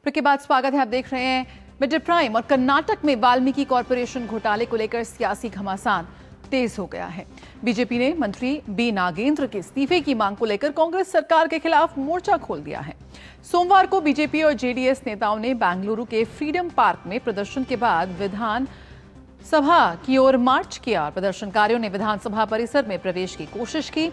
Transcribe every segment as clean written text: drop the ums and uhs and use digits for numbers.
Break के बाद स्वागत है। आप देख रहे हैं मिड प्राइम। और कर्नाटक में वाल्मीकि कॉरपोरेशन घोटाले को लेकर सियासी घमासान तेज हो गया है। बीजेपी ने मंत्री बी नागेंद्र के इस्तीफे की मांग को लेकर कांग्रेस सरकार के खिलाफ मोर्चा खोल दिया है। सोमवार को बीजेपी और जेडीएस नेताओं ने बेंगलुरु के फ्रीडम पार्क में प्रदर्शन के बाद विधान सभा की ओर मार्च किया। प्रदर्शनकारियों ने विधानसभा परिसर में प्रवेश की कोशिश की,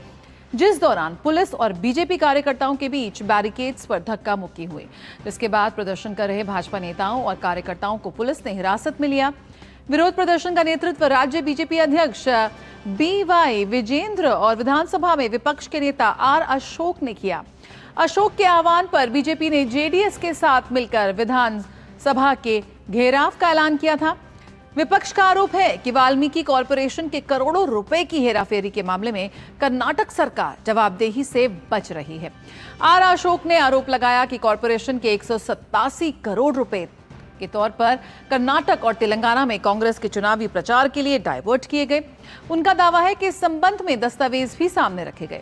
जिस दौरान पुलिस और बीजेपी कार्यकर्ताओं के बीच बैरिकेड्स पर धक्का मुक्की हुई, जिसके बाद प्रदर्शन कर रहे भाजपा नेताओं और कार्यकर्ताओं को पुलिस ने हिरासत में लिया। विरोध प्रदर्शन का नेतृत्व राज्य बीजेपी अध्यक्ष बी.वाई. विजेंद्र और विधानसभा में विपक्ष के नेता आर. अशोक ने किया। अशोक के आह्वान पर बीजेपी ने जेडीएस के साथ मिलकर विधानसभा के घेराव का ऐलान किया था। विपक्ष का आरोप है कि वाल्मीकि कॉरपोरेशन के करोड़ों रुपए की हेराफेरी के मामले में कर्नाटक सरकार जवाबदेही से बच रही है। आर. अशोक ने आरोप लगाया कि कॉरपोरेशन के 187 करोड़ रुपए के तौर पर कर्नाटक और तेलंगाना में कांग्रेस के चुनावी प्रचार के लिए डाइवर्ट किए गए। उनका दावा है कि इस संबंध में दस्तावेज भी सामने रखे गए।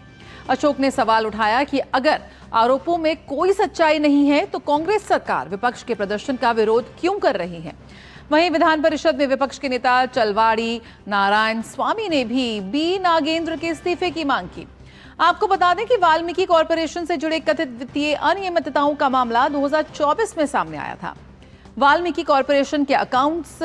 अशोक ने सवाल उठाया कि अगर आरोपों में कोई सच्चाई नहीं है तो कांग्रेस सरकार विपक्ष के प्रदर्शन का विरोध क्यों कर रही है। वहीं विधान परिषद में विपक्ष के नेता चलवाड़ी नारायण स्वामी ने भी बी नागेंद्र के इस्तीफे की मांग की। आपको बता दें कि वाल्मीकि कॉरपोरेशन से जुड़े कथित वित्तीय अनियमितताओं का मामला 2024 में सामने आया था। वाल्मीकि कॉरपोरेशन के अकाउंट्स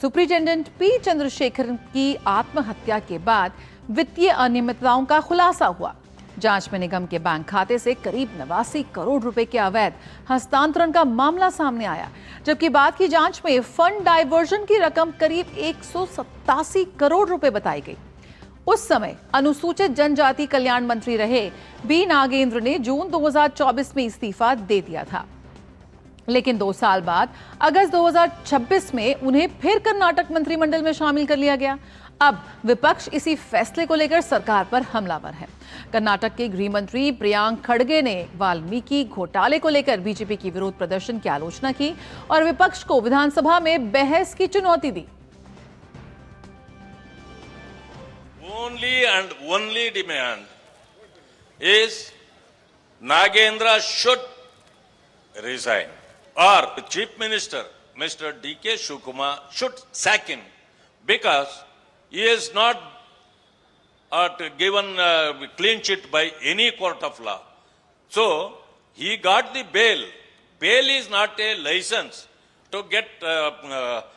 सुपरिटेंडेंट पी चंद्रशेखर की आत्महत्या के बाद वित्तीय अनियमितताओं का खुलासा हुआ। जांच में निगम के बैंक खाते से करीब 89 करोड़ रुपए के अवैध हस्तांतरण का मामला सामने आया, जबकि बाद की जांच में फंड डाइवर्जन की रकम करीब 187 करोड़ रुपए बताई गई। उस समय अनुसूचित जनजाति कल्याण मंत्री रहे बी नागेंद्र ने जून 2024 में इस्तीफा दे दिया था, लेकिन 2 साल बाद अगस्त 2026 में उन्हें फिर कर्नाटक मंत्रिमंडल में शामिल कर लिया गया। अब विपक्ष इसी फैसले को लेकर सरकार पर हमलावर है। कर्नाटक के गृह मंत्री प्रियांक खड़गे ने वाल्मीकि घोटाले को लेकर बीजेपी की विरोध प्रदर्शन की आलोचना की और विपक्ष को विधानसभा में बहस की चुनौती दी। Only and only demand is Nagendra should resign, or the Chief Minister, Mr. D.K. Shivakumar, should sack him because he is not given clean sheet by any court of law. So he got the bail. Bail is not a license to get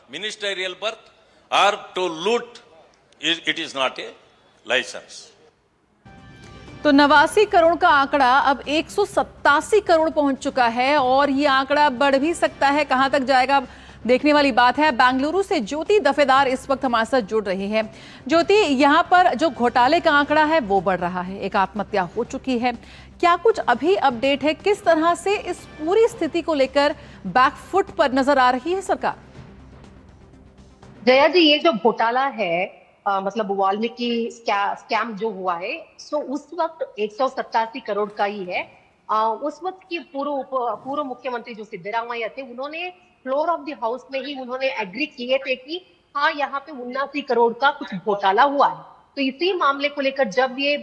ministerial berth or to loot. It is not a license. तो 89 करोड़ का आंकड़ा अब 187 करोड़ पहुंच चुका है और ये आंकड़ा बढ़ भी सकता है। कहां तक जाएगा देखने वाली बात है। बेंगलुरु से ज्योति दफेदार इस वक्त हमारे साथ जुड़ रही है। ज्योति, यहां पर जो घोटाले का आंकड़ा है वो बढ़ रहा है, एक आत्महत्या हो चुकी है, क्या कुछ अभी अपडेट है? किस तरह से इस पूरी स्थिति को लेकर बैकफुट पर नजर आ रही है सरकार? जया जी, ये जो घोटाला है मतलब वाल्मीकि स्कैम जो हुआ है, सो उस वक्त 187 करोड़ का ही है। उस वक्त की पूर्व मुख्यमंत्री जो सिद्धरामैया थे, उन्होंने फ्लोर ऑफ द हाउस में ही उन्होंने एग्री किए थे कि हाँ, यहाँ पे 79 करोड़ का कुछ घोटाला हुआ है। तो इसी मामले को लेकर जब ये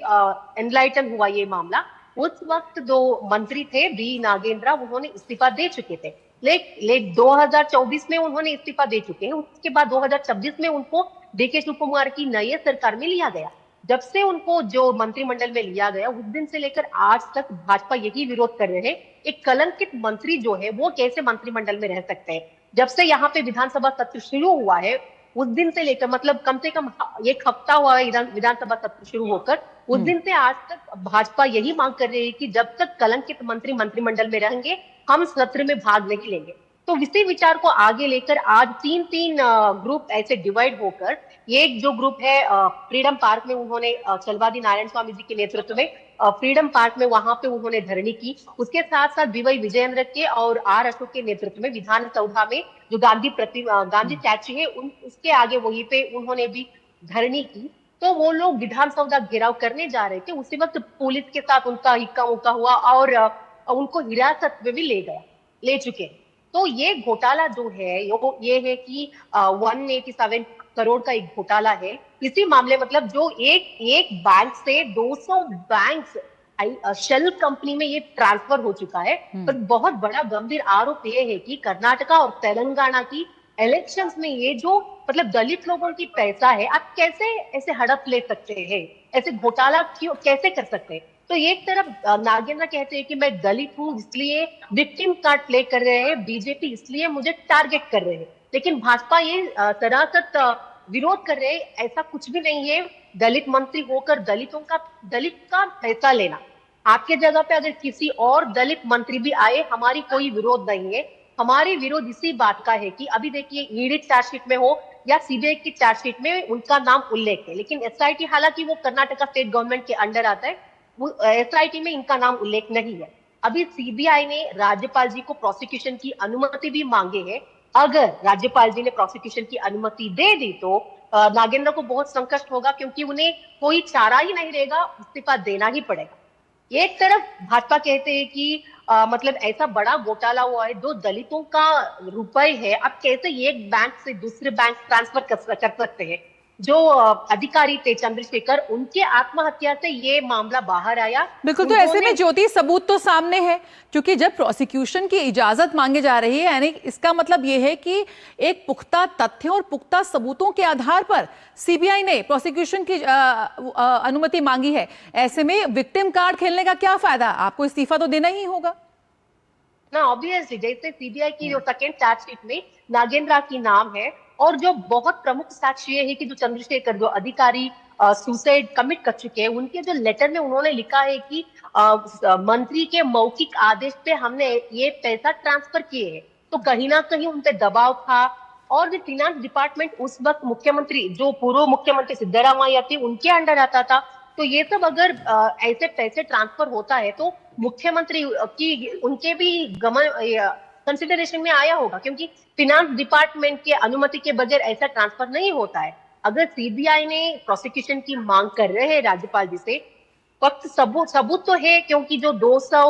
एनलाइटन हुआ ये मामला, उस वक्त जो मंत्री थे बी नागेंद्र, उन्होंने इस्तीफा दे चुके थे। लेकिन 2024 में उन्होंने इस्तीफा दे चुके हैं। उसके बाद 2026 में उनको डी.के. शिवकुमार की नई सरकार में लिया गया। जब से उनको जो मंत्रिमंडल में लिया गया, उस दिन से लेकर आज तक भाजपा यही विरोध कर रहे हैं, एक कलंकित मंत्री जो है वो कैसे मंत्रिमंडल में रह सकते हैं। जब से यहाँ पे विधानसभा सत्र शुरू हुआ है, उस दिन से लेकर मतलब कम से कम 1 हफ्ता हुआ है विधानसभा सत्र शुरू होकर, उस दिन से आज तक भाजपा यही मांग कर रही है कि जब तक कलंकित मंत्री मंत्रिमंडल में रहेंगे, हम सत्र में भाग नहीं लेंगे। तो इसी विचार को आगे लेकर आज 3 ग्रुप ऐसे डिवाइड होकर, एक जो ग्रुप है फ्रीडम पार्क में, उन्होंने चलवादी नारायण स्वामी जी के नेतृत्व में फ्रीडम पार्क में वहां पे उन्होंने धरनी की। उसके साथ साथ बी.वाई. विजेंद्र के और आर. अशोक के नेतृत्व में विधानसभा में जो गांधी स्टैच्यू है उसके आगे वहीं पे उन्होंने भी धरनी की। तो वो लोग विधानसभा घेराव करने जा रहे थे, उसी वक्त पुलिस के साथ उनका हिक्का मुक्का हुआ और उनको हिरासत में भी ले चुके। तो ये घोटाला जो है ये है कि 187 करोड़ का एक घोटाला है। इसी मामले मतलब जो एक बैंक से 200 बैंक शेल कंपनी में ये ट्रांसफर हो चुका है। पर बहुत बड़ा गंभीर आरोप ये है कि कर्नाटका और तेलंगाना की इलेक्शंस में ये जो मतलब दलित लोगों की पैसा है, आप कैसे ऐसे हड़प ले सकते हैं, ऐसे घोटाला क्यों कैसे कर सकते हैं? तो एक तरफ नागेंद्र कहते हैं कि मैं दलित हूँ इसलिए विक्टिम कार्ड प्ले कर रहे हैं, बीजेपी इसलिए मुझे टारगेट कर रहे हैं, लेकिन भाजपा ये सरासत विरोध कर रहे हैं। ऐसा कुछ भी नहीं है। दलित मंत्री होकर दलित का पैसा लेना, आपके जगह पे अगर किसी और दलित मंत्री भी आए, हमारी कोई विरोध नहीं है। हमारी विरोध इसी बात का है कि अभी देखिए ईडी चार्जशीट में हो या सीबीआई की चार्जशीट में उनका नाम उल्लेख है, लेकिन एसआईटी हालांकि वो कर्नाटका स्टेट गवर्नमेंट के अंडर आता है, वो एसआईटी में इनका नाम उल्लेख नहीं है। अभी सीबीआई ने राज्यपाल जी को प्रोसिक्यूशन की अनुमति भी मांगे है। अगर राज्यपाल जी ने प्रोसिक्यूशन की अनुमति दे दी तो नागेंद्र को बहुत संकट होगा, क्योंकि उन्हें कोई चारा ही नहीं रहेगा, इस्तीफा देना ही पड़ेगा। एक तरफ भाजपा कहते हैं कि मतलब ऐसा बड़ा घोटाला हुआ है, जो दलितों का रुपए है, आप कैसे एक बैंक से दूसरे बैंक ट्रांसफर कर सकते हैं? जो अधिकारी थे चंद्रशेखर, उनके आत्महत्या से ये मामला बाहर आया। बिल्कुल, तो ऐसे में ज्योति सबूत तो सामने है, क्योंकि जब प्रोसिक्यूशन की इजाजत मांगे जा रही है, यानी इसका मतलब ये है कि एक पुख्ता तथ्य और पुख्ता सबूतों के आधार पर सीबीआई ने प्रोसिक्यूशन की अनुमति मांगी है। ऐसे में विक्टिम कार्ड खेलने का क्या फायदा? आपको इस्तीफा तो देना ही होगा ना। ऑब्वियसली जैसे सीबीआई की जो सेकेंड चार्जशीट में नागेंद्र की नाम है, और जो बहुत प्रमुख साक्ष्य ये है कि जो चंद्रशेखर जो अधिकारी सुसाइड कमिट कर चुके हैं, उनके जो लेटर में उन्होंने लिखा है कि मंत्री के मौखिक आदेश पे हमने ये पैसा ट्रांसफर किए हैं, तो कहीं ना कहीं उन पे दबाव था। और जो फाइनेंस डिपार्टमेंट उस वक्त मुख्यमंत्री जो पूर्व मुख्यमंत्री सिद्धरामैया थे उनके अंडर आता था, तो ये सब अगर ऐसे पैसे ट्रांसफर होता है तो मुख्यमंत्री की उनके भी कंसिडरेशन में आया होगा, क्योंकि फाइनेंस डिपार्टमेंट के अनुमति के बगैर ऐसा ट्रांसफर नहीं होता है। अगर सीबीआई ने प्रोसिक्यूशन की मांग कर रहे हैं राज्यपाल जी से, वक्त सबूत तो है, क्योंकि जो 200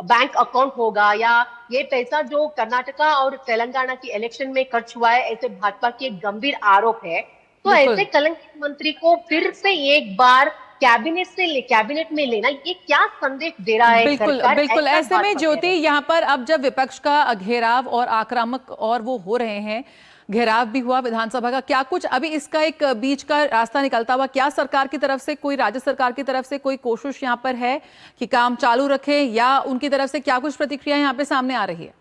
बैंक अकाउंट होगा या ये पैसा जो कर्नाटका और तेलंगाना की इलेक्शन में खर्च हुआ है, ऐसे भाजपा के गंभीर आरोप है। तो ऐसे कलंकित मंत्री को फिर से एक बार कैबिनेट में लेना, ये क्या संदेश दे रहा है? बिल्कुल बिल्कुल। ऐसे में ज्योति, यहाँ पर अब जब विपक्ष का घेराव और आक्रामक और वो हो रहे हैं, घेराव भी हुआ विधानसभा का, क्या कुछ अभी इसका एक बीच का रास्ता निकलता हुआ, क्या सरकार की तरफ से कोई, राज्य सरकार की तरफ से कोई कोशिश यहाँ पर है कि काम चालू रखे, या उनकी तरफ से क्या कुछ प्रतिक्रिया यहाँ पे सामने आ रही है?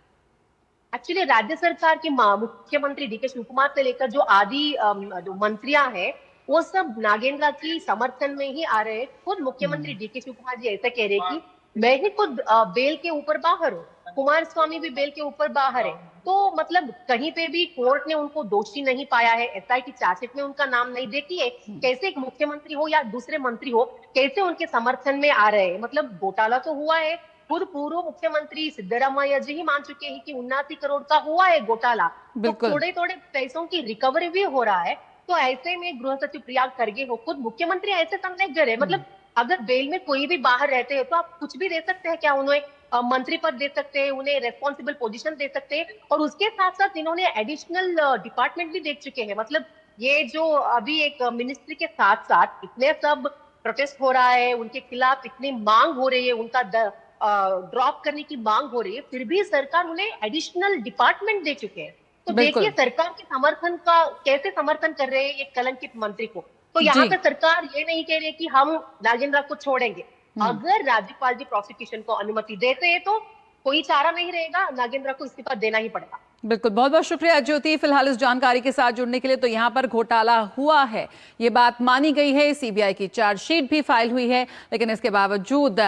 एक्चुअली राज्य सरकार के मुख्यमंत्री डीके शिव कुमार से लेकर जो आदि जो मंत्रियां हैं, वो सब नागेंद्र की समर्थन में ही आ रहे हैं। खुद मुख्यमंत्री डीके शिव कुमार जी ऐसा कह रहे हैं कि मैं ही खुद बेल के ऊपर बाहर हूँ, कुमारस्वामी भी बेल के ऊपर बाहर है। तो मतलब कहीं पे भी कोर्ट ने उनको दोषी नहीं पाया है, एसआईटी चार्जशीट में उनका नाम नहीं। देखिए कैसे एक मुख्यमंत्री हो या दूसरे मंत्री हो, कैसे उनके समर्थन में आ रहे हैं। मतलब घोटाला तो हुआ है, खुद पूर्व मुख्यमंत्री सिद्धरामैया जी ही मान चुके हैं कि 79 करोड़ का हुआ है घोटाला, तो थोड़े थोड़े पैसों की रिकवरी भी हो रहा है। तो ऐसे में गृह सचिव प्रियांक खड़गे हो, खुद मुख्यमंत्री ऐसे संदेश दे रहे हैं। मतलब अगर बेल में कोई भी बाहर रहते हैं तो आप कुछ भी दे सकते हैं क्या? उन्हें मंत्री पद दे सकते हैं, उन्हें रेस्पॉन्सिबल पोजीशन दे सकते हैं, और उसके साथ साथ इन्होंने एडिशनल डिपार्टमेंट भी देख चुके हैं। मतलब ये जो अभी एक मिनिस्ट्री के साथ साथ इतने सब प्रोटेस्ट हो रहा है, उनके खिलाफ इतनी मांग हो रही है, उनका ड्रॉप करने की मांग हो रही है, फिर भी सरकार उन्हें एडिशनल डिपार्टमेंट दे चुके हैं। तो देखिए सरकार के समर्थन का कैसे समर्थन कर रहे हैं एक कलंकित मंत्री को। तो यहाँ पे सरकार ये नहीं कह रही कि हम नागेंद्र को छोड़ेंगे। अगर राज्यपाल जी प्रोसिक्यूशन को अनुमति देते हैं तो कोई चारा नहीं रहेगा, नागेंद्र को इस्तीफा देना ही पड़ेगा। बिल्कुल, बहुत बहुत शुक्रिया ज्योति फिलहाल इस जानकारी के साथ जुड़ने के लिए। तो यहाँ पर घोटाला हुआ है, ये बात मानी गई है, सीबीआई की चार्जशीट भी फाइल हुई है, लेकिन इसके बावजूद